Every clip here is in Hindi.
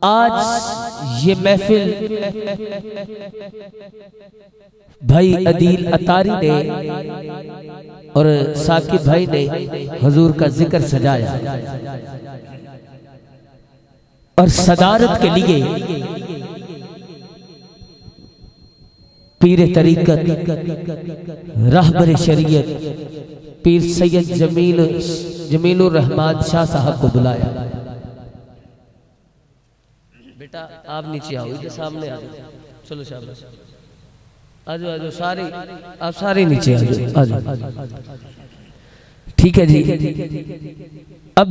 आज ये महफिल भाई अदील अतारी ने और साकिब भाई ने हुजूर का जिक्र सजाया और सदारत के लिए पीर तरीकत रहबर शरीयत पीर सैयद जमीलुर रहमान शाह साहब को बुलाया। बेटा आप नीचे आओ, इधर सामने आ जाओ। चलो शाबाश, आ जाओ आ जाओ सारे, आप सारे नीचे आ जाओ। ठीक है जी। अब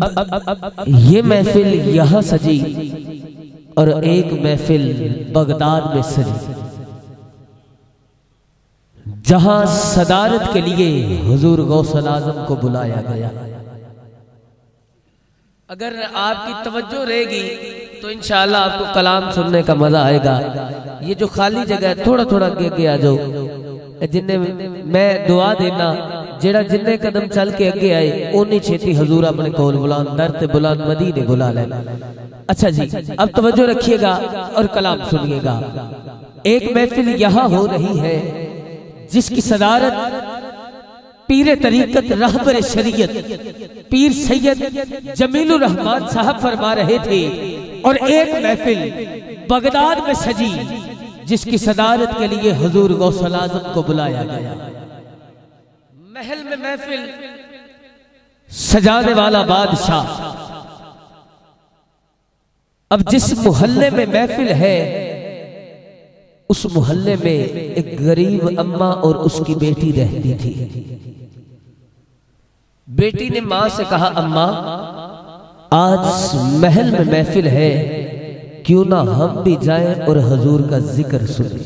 ये महफिल यहाँ सजी और एक महफिल बगदाद में सजी, जहां सदारत के लिए हुजूर गौसल आजम को बुलाया गया। अगर आपकी तवज्जो रहेगी तो इंशाअल्लाह आपको कलाम सुनने का मजा आएगा। ये जो खाली जगह है थोड़ा थोड़ा अगे आ जाओ, जिन्ने मैं दुआ देना जेड़ा जिन्ने कदम चल के अगे आए उन्नी छेती हुजूर अपने कोल बुलान दर ते बुलान मदीने बुला लेना। अच्छा जी, अब तवज्जो रखिएगा और कलाम सुनिएगा। एक महफिल यहाँ हो रही है जिसकी सदारत पीर तरीकत रहबर शरीयत पीर सैयद जमीलुर रहमान साहब फरमा रहे थे, और एक महफिल बगदाद में सजी जिसकी सदारत के लिए हुजूर गौसल आजम को बुलाया गया। महल में महफिल सजाने वाला बादशाह। अब जिस मोहल्ले में महफिल है उस मोहल्ले में एक गरीब अम्मा और उसकी बेटी रहती थी। बेटी ने मां से कहा, अम्मा आज महल में महफिल है, क्यों ना हम भी जाएं और हुजूर का जिक्र सुने।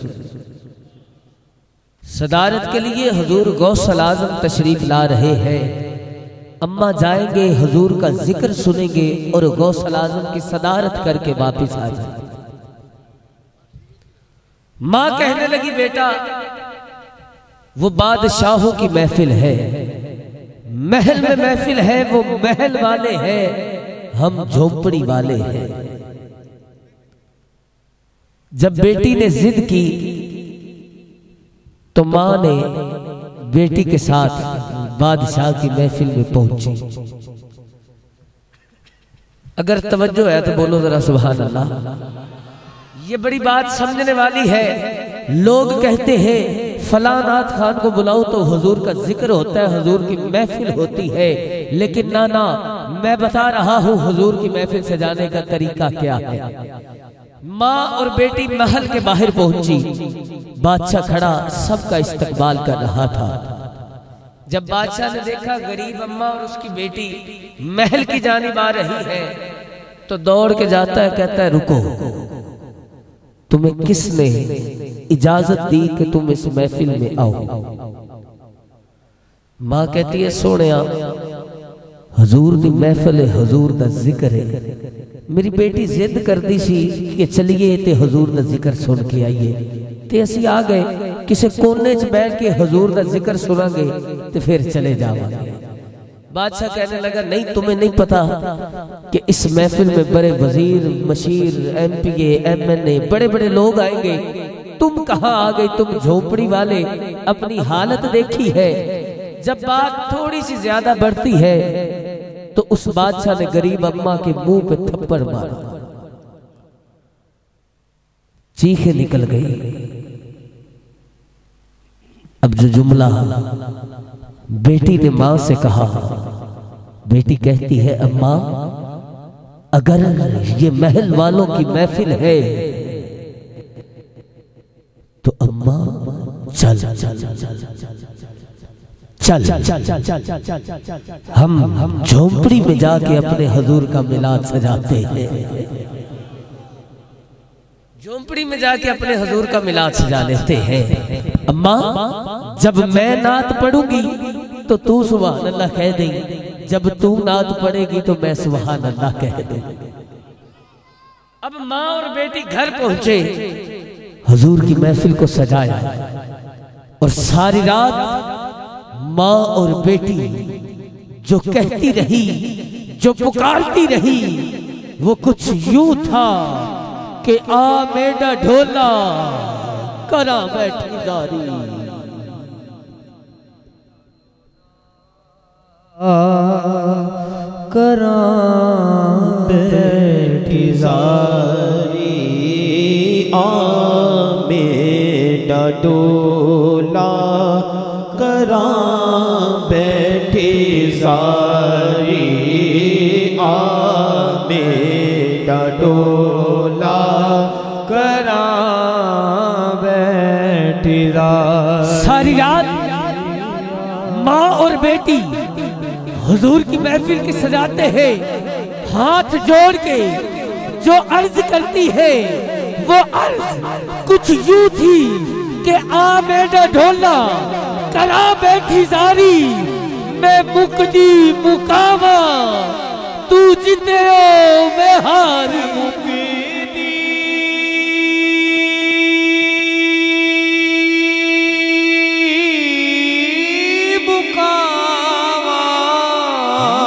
सदारत के लिए हुजूर गौसल आजम तशरीफ ला रहे हैं। अम्मा जाएंगे, हुजूर का जिक्र सुनेंगे और गौसल आजम की सदारत करके वापिस आ जाएंगे। मां कहने लगी, बेटा वो बादशाहों की महफिल है, महल में महफिल है, वो महल वाले हैं, हम झोंपड़ी वाले हैं। जब बेटी ने जिद की तो मां ने बेटी के साथ बादशाह की महफिल में पहुंची। अगर तवज्जो है तो बोलो जरा सुभान अल्लाह। ये बड़ी बात समझने वाली है। लोग कहते हैं फलां नाथ खान को बुलाओ तो हुजूर का जिक्र होता है, हुजूर की महफिल होती है, लेकिन ना ना, मैं बता रहा हूं हुजूर की महफिल सजाने का तरीका क्या है। माँ और बेटी महल के बाहर पहुंची। बादशाह खड़ा सबका इस्तकबाल कर रहा था। जब बादशाह ने देखा गरीब अम्मा और उसकी बेटी महल की जानिब आ रही है तो दौड़ के जाता है, कहता है रुको, तुम्हें किसने इजाजत दी कि तुम इस महफिल में आओ। मां कहती है, सोनिया हुजूर दी महफिल है, हुजूर दा जिक्र है। मेरी बेटी जिद करती सी कि चलिए ते हुजूर दा जिक्र सुन के आइए, ते असी आ गए। किसी कोने च बैठ के हुजूर दा जिक्र सुनांगे ते फिर चले जावांगे। बादशाह कहने लगा, नहीं तुम्हें नहीं पता कि इस महफिल में बड़े वजीर मशीर एमपीए एमएनए बड़े बड़े लोग आएंगे, तुम कहां आ गई, तुम झोपड़ी वाले अपनी हालत देखी है। जब बात थोड़ी सी ज्यादा बढ़ती है तो उस बादशाह ने गरीब अम्मा के मुंह पे थप्पड़ मारा, चीखें निकल गई। अब जो जुमला बेटी ने मां से कहा, बेटी कहती है, अम्मा अगर ये महल वालों की महफिल है तो अम्मा चल हम झोंपड़ी में जाके अपने हुजूर का मिलाद सजाते हैं। झोंपड़ी में जाके अपने हुजूर का मिलाद सजा लेते हैं। अम्मा जब मैं नात पढ़ूंगी तो तू सुभान अल्लाह कह देगी, जब तू नात पढ़ेगी तो मैं सुभान अल्लाह कह दूंगी। अब माँ और बेटी घर पहुंचे, हुजूर की महफिल को सजाया और सारी रात माँ और बेटी जो कहती रही, जो पुकारती रही, वो कुछ यूं था कि आ मेरा ढोला करा बैठी जारी। करा बैठी जारी आ मेरा ढोला करा बैठी जारी आ मेरा ढोला करा बैठी जारी। सारी रात माँ और बेटी हुजूर की महफिल की सजाते हैं, हाथ जोड़ के जो अर्ज करती है वो अर्ज कुछ यूं थी कि आ मेरा ढोला करा बैठी जारी, मैं मुकदी मुकामा तू जीते हो मैं हारी।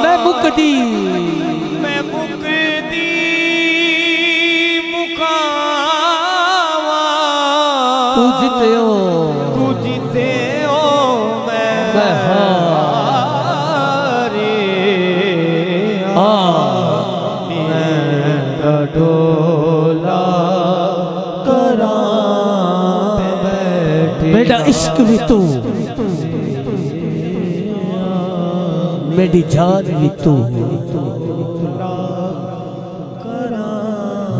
मैं मुकदी मुकावा तू जीते हो मैं हारे। मैं ढोला करा मेरा इश्क भी तू मेरी जान भी तू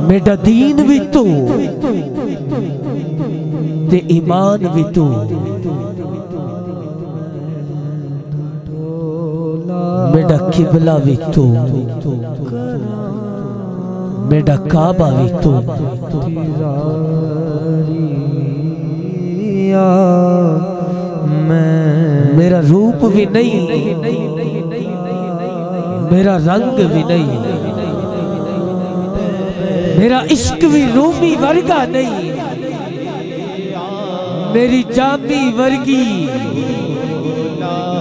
मेरा दीन भी तू ते ईमान भी तू मेरा किबला भी तू मेरा काबा भी तू मेरा रूप भी नहीं मेरा रंग भी नहीं मेरा इश्क भी रूमी वर्गा नहीं मेरी जामी वर्गी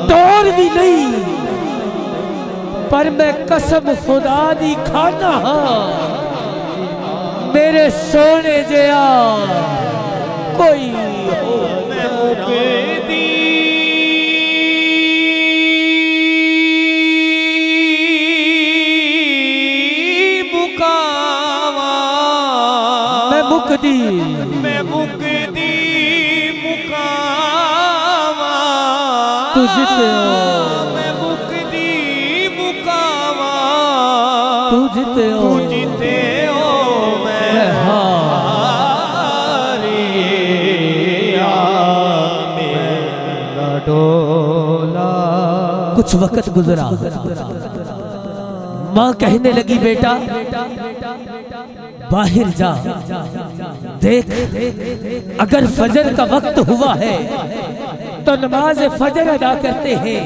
तौर भी नहीं पर मैं कसम खुदा दी खाना हाँ मेरे सोने जया कोई हो। मैं मुकदी मुकावा तू जीते हो मैं मुकदी मुकावा तू जीते हो मैं हारे। मेरा ढोला। कुछ वक्त गुजरा, माँ कहने लगी बेटा बाहर जा देख, अगर फजर का वक्त हुआ है तो नमाज फजर अदा करते हैं।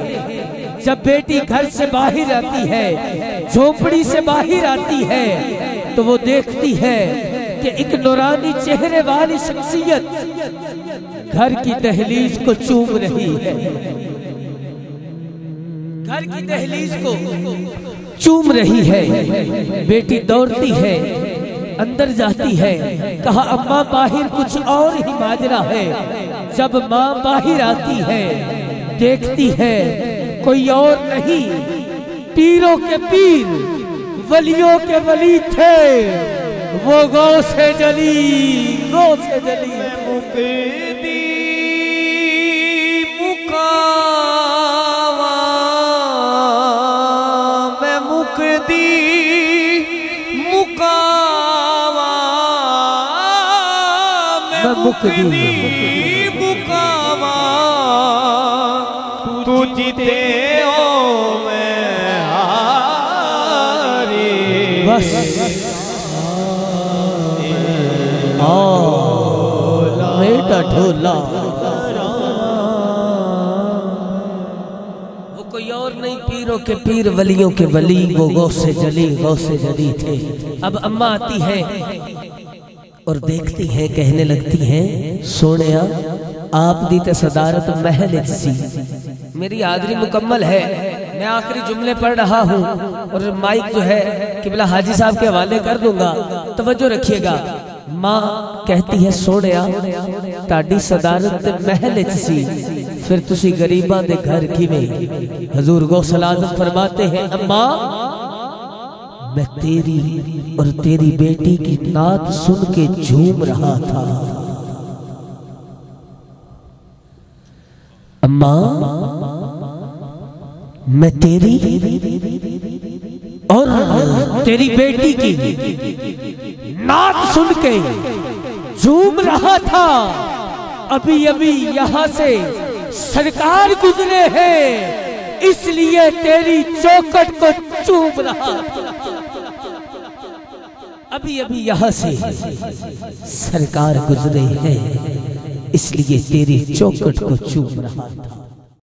जब बेटी घर से बाहर आती है, झोपड़ी से बाहर आती है, तो वो देखती है कि एक नूरानी चेहरे वाली शख्सियत घर की दहलीज को चूम रही है, घर की दहलीज को चूम रही है। बेटी दौड़ती है, अंदर जाती है, कहा अम्मा बाहर कुछ और ही माजरा है। जब माँ बाहर आती है, देखती है कोई और नहीं, पीरों के पीर वलियों के वली थे, वो गौ से जली, गौ से जली। मुकदी मुकावा मैं मुकदी मुकावा मैं मुकदी मुकावा तू जीते हो मैं हारे। बस मेरा ढोला वो कोई और नहीं, पीरों के पीर वलियों के वली, वो गौ से जली थे। अब अम्मा आती है और देखती है, कहने लगती है सोनिया आप दी ते सदारत महल सी, मेरी हाजरी मुकम्मल है, मैं आखिरी जुमले पढ़ रहा हूँ और माइक जो है किबला हाजी साहब के हवाले कर दूंगा, तवज्जो रखिएगा। माँ कहती है सोनिया ताड़ी सदारत महल च सी, फिर तुसी गरीबां दे घर किवें। हजूर गौसल आज़म फरमाते हैं अम्मा मैं तेरी और तेरी बेटी की नात सुन के झूम रहा था। अम्मा मैं तेरी और तेरी बेटी की नात सुन के झूम रहा था। अभी अभी यहाँ से सरकार गुजरे हैं, इसलिए तेरी चौखट को चूम रहा था। अभी अभी यहाँ से सरकार गुजरे हैं, इसलिए तेरी चौखट को चूम रहा था।